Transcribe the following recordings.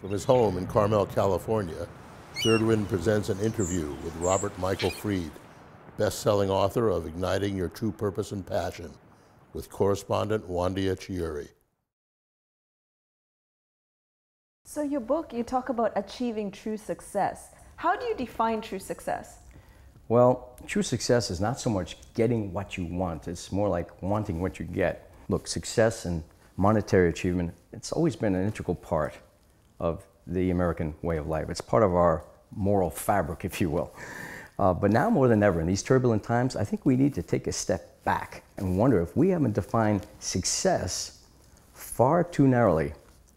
From his home in Carmel, California, Third Wind presents an interview with Robert Michael Fried, best-selling author of Igniting Your True Purpose and Passion, with correspondent Wandia Chiuri. So your book, you talk about achieving true success. How do you define true success? Well, true success is not so much getting what you want, it's more like wanting what you get. Look, success and monetary achievement, it's always been an integral part of the American way of life. It's part of our moral fabric, if you will. But now more than ever, in these turbulent times, I think we need to take a step back and wonder if we haven't defined success far too narrowly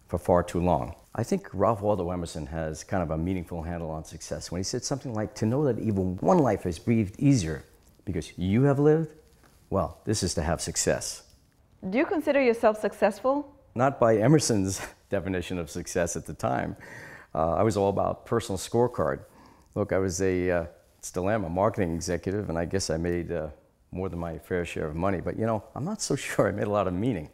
for far too long. I think Ralph Waldo Emerson has kind of a meaningful handle on success when he said something like, to know that even one life is breathed easier because you have lived, well, this is to have success. Do you consider yourself successful? Not by Emerson's definition of success at the time. I was all about personal scorecard. Look, I was still am a marketing executive, and I guess I made more than my fair share of money, but you know, I'm not so sure I made a lot of meaning.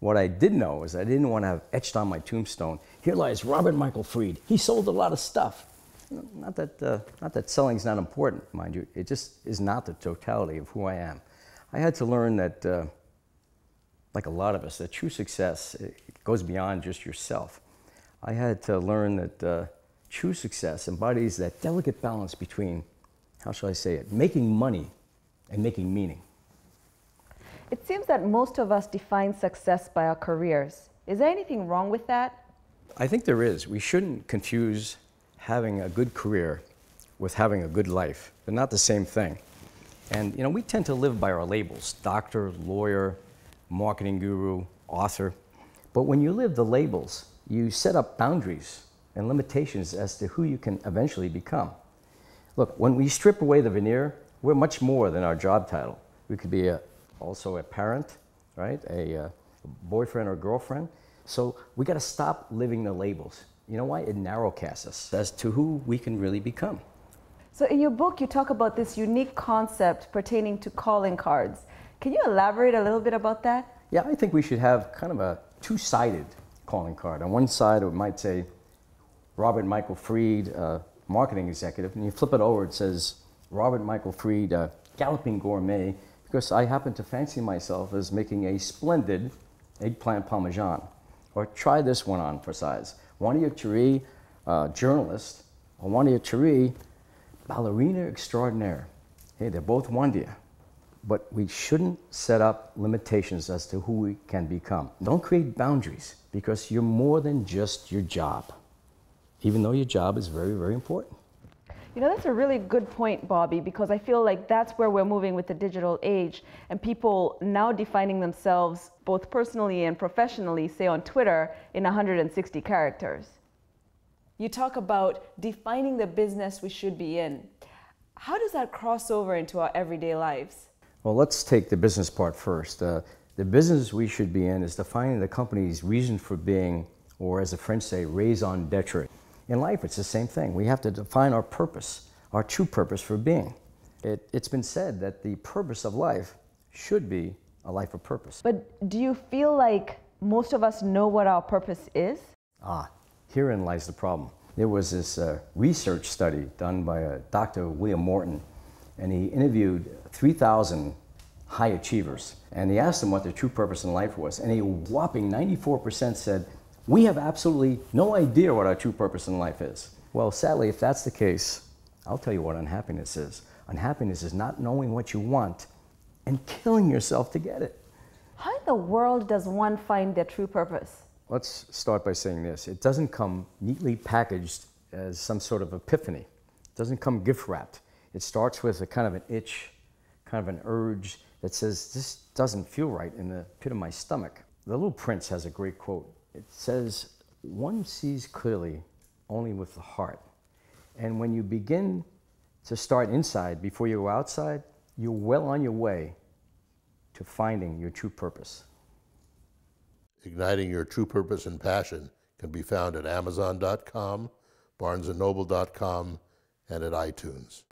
What I did know is I didn't want to have etched on my tombstone, here lies Robert Michael Fried. He sold a lot of stuff. Not that selling's not important, mind you. It just is not the totality of who I am. I had to learn that, like a lot of us, that true success it goes beyond just yourself. I had to learn that true success embodies that delicate balance between, how shall I say it, making money and making meaning. It seems that most of us define success by our careers. Is there anything wrong with that? I think there is. We shouldn't confuse having a good career with having a good life. They're not the same thing. And you know, we tend to live by our labels: doctor, lawyer, marketing guru, author. But when you live the labels, you set up boundaries and limitations as to who you can eventually become. Look, when we strip away the veneer, we're much more than our job title. We could be also a parent, right? A boyfriend or girlfriend. So we got to stop living the labels. You know why? It narrowcasts us as to who we can really become. So in your book, you talk about this unique concept pertaining to calling cards. Can you elaborate a little bit about that? Yeah, I think we should have kind of a two-sided calling card. On one side, it might say Robert Michael Fried, marketing executive, and you flip it over, it says Robert Michael Fried, galloping gourmet, because I happen to fancy myself as making a splendid eggplant parmesan. Or try this one on for size. Wandia Chiuri, journalist, or Wandia Chiuri, ballerina extraordinaire. Hey, they're both Wandia. But we shouldn't set up limitations as to who we can become. Don't create boundaries, because you're more than just your job, even though your job is very, very important. You know, that's a really good point, Bobby, because I feel like that's where we're moving with the digital age, and people now defining themselves both personally and professionally, say on Twitter, in 160 characters. You talk about defining the business we should be in. How does that cross over into our everyday lives? Well, let's take the business part first. The business we should be in is defining the company's reason for being, or as the French say, raison d'etre. In life, it's the same thing. We have to define our purpose, our true purpose for being. It's been said that the purpose of life should be a life of purpose. But do you feel like most of us know what our purpose is? Herein lies the problem. There was this research study done by Dr. William Morton, and he interviewed 3,000 high achievers, and he asked them what their true purpose in life was, and a whopping 94% said, we have absolutely no idea what our true purpose in life is. Well, sadly, if that's the case, I'll tell you what unhappiness is. Unhappiness is not knowing what you want and killing yourself to get it. How in the world does one find their true purpose? Let's start by saying this. It doesn't come neatly packaged as some sort of epiphany. It doesn't come gift wrapped. It starts with a kind of an itch, kind of an urge that says, this doesn't feel right in the pit of my stomach. The Little Prince has a great quote. It says, one sees clearly only with the heart. And when you begin to start inside before you go outside, you're well on your way to finding your true purpose. Igniting Your True Purpose and Passion can be found at Amazon.com, BarnesandNoble.com, and at iTunes.